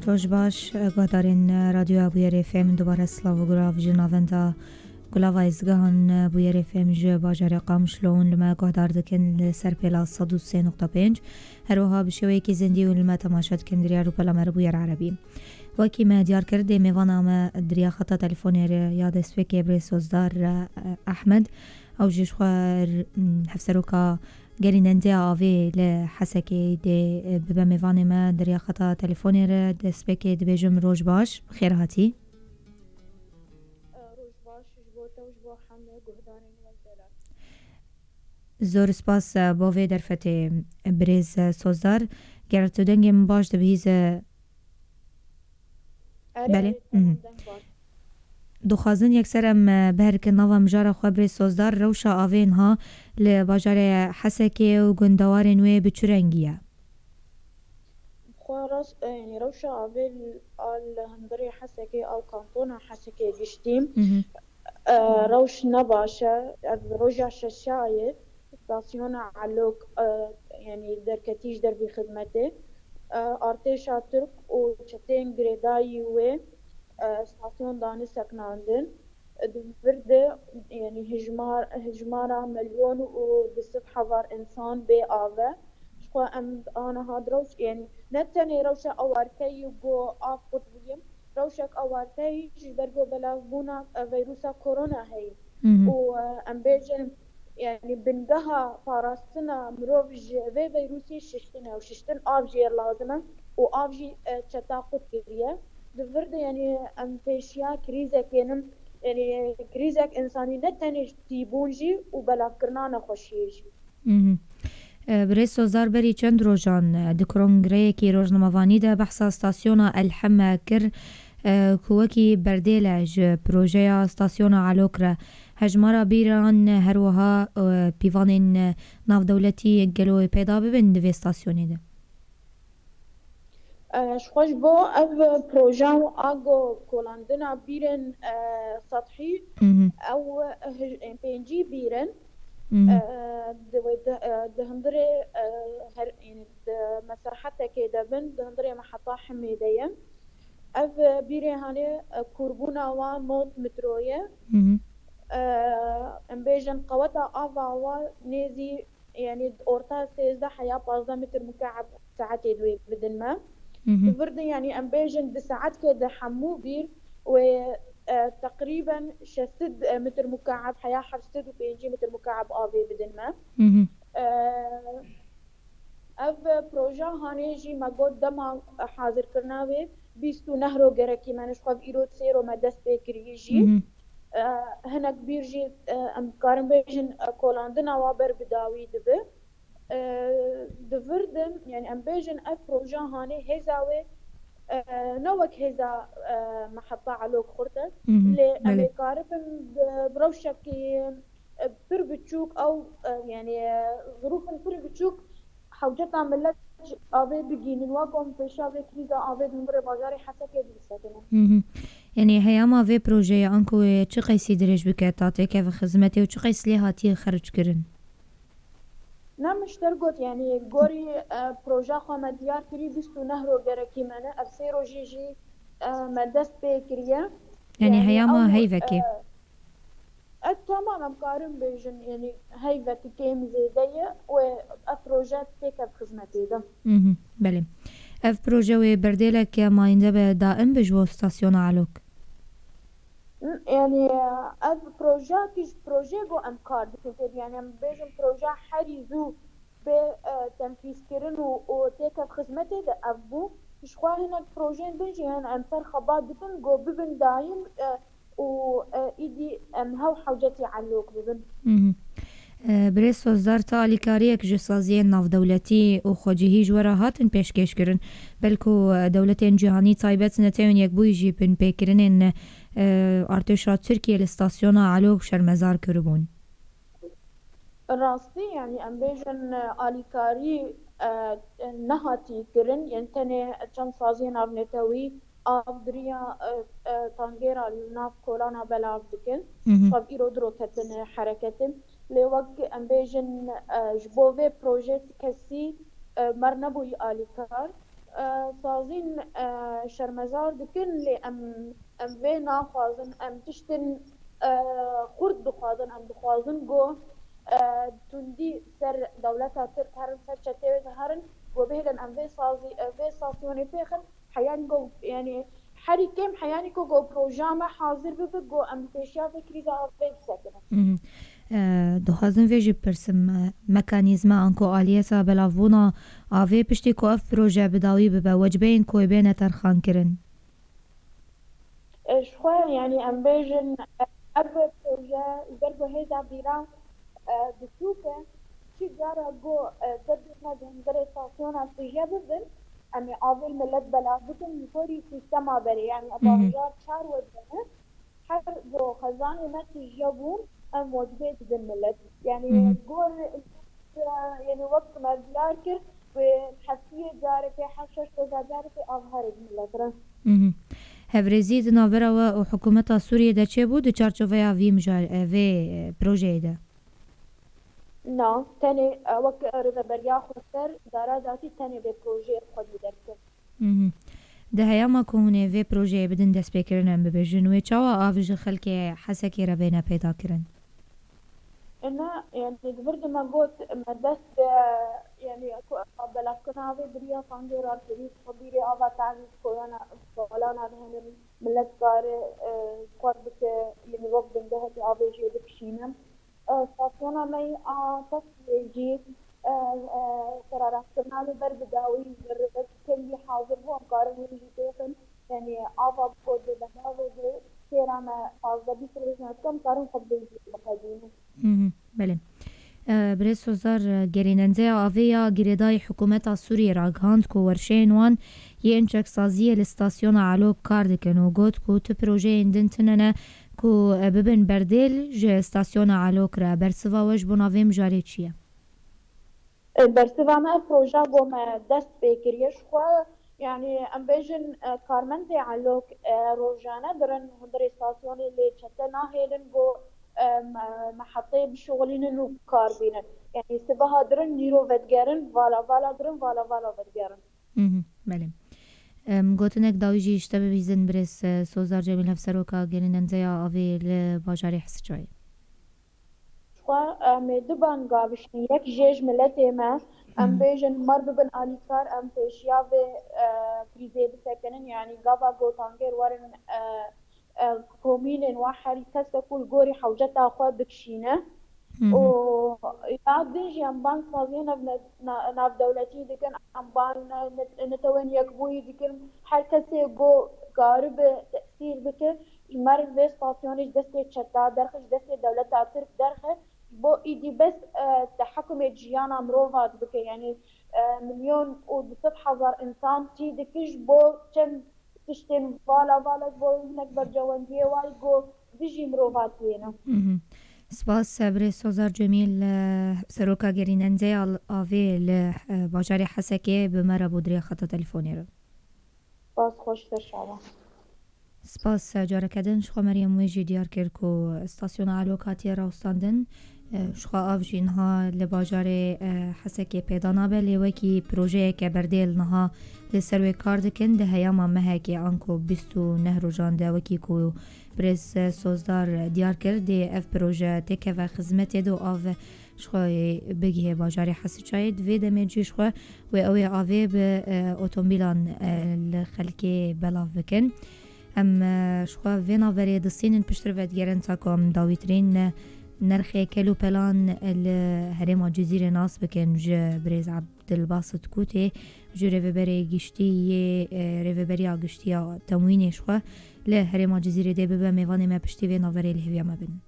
روش باش گادارین رادیو بویر فم دوباره سلاو گراف جناوندا گلاوا ازگان بویر فم ج باجر قامشلون لما گادار دکن سر پیلا 103.5 هر وها بشوی کی زندی و لما تماشات کن دریا رو پلا مر بویر عربی وکی ما دیار کرده میوانا ما دریا خطا تلفونی یاد اسفکی بری سوزدار احمد او جش خوار حفسروکا گریننده آوی لحسکی ده ببه میوان ما دریا خطا تلفونی را دسپکی دبیجم روش باش خیر هاتی روش باش جبوتا و جبو حمله گهدانین وزدلات زور سپاس باوی درفت بریز سوزدار گرتو دنگم باش دبیز بله دخوازن یکسرم بهرک نوام جارا خبر سوزدار روشا آوین ها لباجار حسکی و گندوارن وی بچرنگیه خواراس يعني روشا آویل آل هندري حسكي أو كانتونا حسكي جشتيم روش نباشا رجع ششاية ستاسيونا علوك يعني دركتيش در بخدمته ارتشا ترك و چتين گريداي و ستاسيون داني سكناندن برده يعني هجمارا مليون و دست حوار انسان بي آوه شخوا انا هاد روش يعني نتني روشا اواركي وقو آفقت بيهم روشك اواركي جبرقو بلاغبونا فيروسا كورونا هاي و ام بيجن يعني بنقها فارستنا مروف جي فيروسي ششتنا وششتن آفجير لازمه و آفجي تشتاقت كريه دفرد يعني ام بيشيا كريزة كينم يعني كريزك إنساني نتنش تيبونجي وبلاغ كرنانا خوشيج برای سوزار بری چند روزان دکرونگره کی روزنامه‌وانی ده بحث استاسیون الحمه کر کوکی بردیلج پروژه استاسیون علوکره هجمارا بیران هر وها پیوان ناو دولتی گلوی پیدا ببند و استاسیونی ده شخوش با او پروژه و آگو کلاندنا بیرن سطحی او پنجی بیرن ده هندري يعني مساحتها كده بن ده هندري محطة حميدية اف بيري هاني كوربونا و نوت متروية امبيجن قوتا افا و نيزي يعني اورتا 16 حياة 15 متر مكعب ساعات يدوي بدن ما فرد يعني امبيجن دي ساعات كده حمو بير و تقريبا 6 متر مكعب حياة حفصد وبيجي متر مكعب آبي بدن ما اف بروژه هاني جي ما قد دما حاضر كرناوي بيستو نهرو جركي منش خاف ايرو تسيرو ما دست بكري جي هنا كبير جي امكارن بيجن كولاندنا وابر بداوي دبه دفردن يعني ام بيجن اف بروژه هاني هزاوي نوك هذا محطة علوك خورتة لأمريكارفن بروشكي بربتشوك أو يعني ظروف بربتشوك حوجتها ملت آبي بجين الواقع بشافي كريزا آبي دمبر بازاري حتى كده بساتنا يعني هياما في بروجي أنكو چه قيسي درج بكاتاتي كيف خدمتي وچه قيس لي هاتي خرج كرن نمشتر قلت يعني قوري بروجا خواما ديار كري بستو نهرو جركي مانا أفسيرو جيجي مدست بكريا يعني هياما هيفكي تماما مقارن بيجن يعني هيفكي كيم زيدية وأفروجات تيكا بخزمتي ده بله اف بروجا برديلك ما يندب دائم بجو ستاسيون علوك يعني از بروژه کش پروژه گو امکار دکتر يعني ام بيجن بروژه حريزو به تنفيذ كرن و تيكا خدمته ده ابو مش خوا هنا بروژه بيجي هنا امثال خبات بتن جو ببن دايم و ايدي ام هاو حوجتي علوك ببن برای سوزدار تا آلیکاریک جسازی ناو دولتی و خوجهی جوارا هاتن پیشکش کرن بلکو دولتین جهانی تایبت نتیون یک بوی جی پن پیکرنین ارتشا ترکیه لستاسیونا علوک شرمزار کربون راستي يعني ام بيجن آلیکاری نهاتي كرن يعني تاني چند سازي ناو نتاوي آفدريا تانجيرا ناف كولانا بلاف دكن خب ايرو درو كتن حركتم لوقت ام بيجن جبوه بروجيت كسي مرنبوي آلیکار سازین شرمزار دکن لی ام وی ناخوازن ام تشتن خورد دخوازن ام دخوازن گو تندی سر دولتا ترک هرن سر چتیوز هرن گو بهلن ام وی ساسیونی پیخن حیان گو يعني حري كم حياني كو جو بروجرام حاضر بك جو ام تشيا فكري آفيل سكنه دخوازن ویجی پرسم مکانیزم انکو آلیسا بلاوونا آوی پشتی کو اف پروژه بداوی ببا وجبین کوی بین ترخان کرن شخوا يعني ام بيجن اب بروجه دربو هيدا بيران بتوكا شي جارا جو تدنا بهندري ستاسيون بروجه ببن امي آویل ملت بلاوتن يكوري سيستما بري يعني اباجار شار ودنه حر جو خزاني ما تجيبون ام وجبه بدن ملت يعني جور يعني وقت ما بلاكر وحسيه جارك حشش جارك اظهر الملت هفرزی دناوره و حکومت سوریه ده چه بود چارچوبه وی پروژه ده؟ نه تاني وقت ريفربريا خسر دارا داتي تاني به پروژه خودی درکه ده هیاما کونه وی پروژه بدن دست بکرنن ببیجن و چاوا آویج خلک حسکی را بین پیدا کرن؟ انا يعني قبل ما قلت ما دست يعني بلا كنا هذه بريا فاندي راتبي خبيري ابا تعرف كورونا فلانا هن ملت قار قربك يعني وقت ده ابي جي بكشينا صافونا مي تصليجي قرارات كنا بر بداوي بر كل حاضر هو قارن يجي تيفن يعني ابا بود ده هذا سيرامه فاضل بيتريزنا كم قارن قبل بقديمه بله برای سوزار گریننده آویا گریدای حکومت سوریه را گهاند که ورشین وان یه انچک سازی الاستاسیون علو کار دکن و گوت که تو پروژه اندن تننه که ببین بردیل جه استاسیون علو کرا برسوا وش بناویم جاری چیه؟ برسوا ما پروژه بوم دست بکریش خواه يعني ام بيجن كارمنتي علوك روجانا درن هندر استاسيون اللي تشتنا هيدن بو محطه بشغلين نو كاربينن يعني سبها درن نيرو ودگرن والا درن والا ودگرن بله گوتنک داویجی اشتبه بیزن برس سوزار جمیل هفسروکا گریننده آوی لباجاری حس جای شخوا مدبان قابشنی یک جيج ملتي ما ام بيجن مر ببن آلیکار ام پیشیا و کریزه بسکنن يعني قابا گوتانگر ورن كومين واحد كسكول جوري حوجتها أخوات بكشينة ويعدي جنبان صازينا ناف دولتي دكان عمبان نتوين يكبوي دكان حال كسي جو قارب تأثير بك مر في ستاسيونيش دستي تشتا درخش دستي دولتها ترك درخه بو ايدي بس تحكم جيانا مروفات بك يعني 1,200,000 إنسان تي دكش بو كم تشتم والا بو نكبر جوانديه والجو بيجي مروفاتينا سپاس برای سوزار جمیل سروکا گریننده آوی لباجاری حسکه بمرا بودری خطا تلفونی رو سپاس خوش تشابه سپاس جاره کدن شخوا مریم ویجی دیار کرد که استاسیون علوکاتی راستاندن شخوا آف جینها لباجار حسکه پیدا نابه لیوکی پروژه که بردیل نها لسروی کار دکن ده هیاما مهکی آنکو 29 روزان ده وکی که برس سوزدار دیار کرد ده اف پروژه تکه و خدمت دو آف شخوای بگیه باجاری حسی چاید وی دمیجی شخوا و اوی آوی به اتومبیلان لخلکی بلاف بکن ام شخوا وینا وری دستین پشتر ودگرن تاکم داویترین نرخ کلو پلان الهرم جزیره ناس بکن جه بریز عبدالباسط کوته جه رویبری گشتی رویبری آگشتی تموینش خواه لهرم جزیره ده ببه میوان ما پشتی وینا وری الهویا ما بین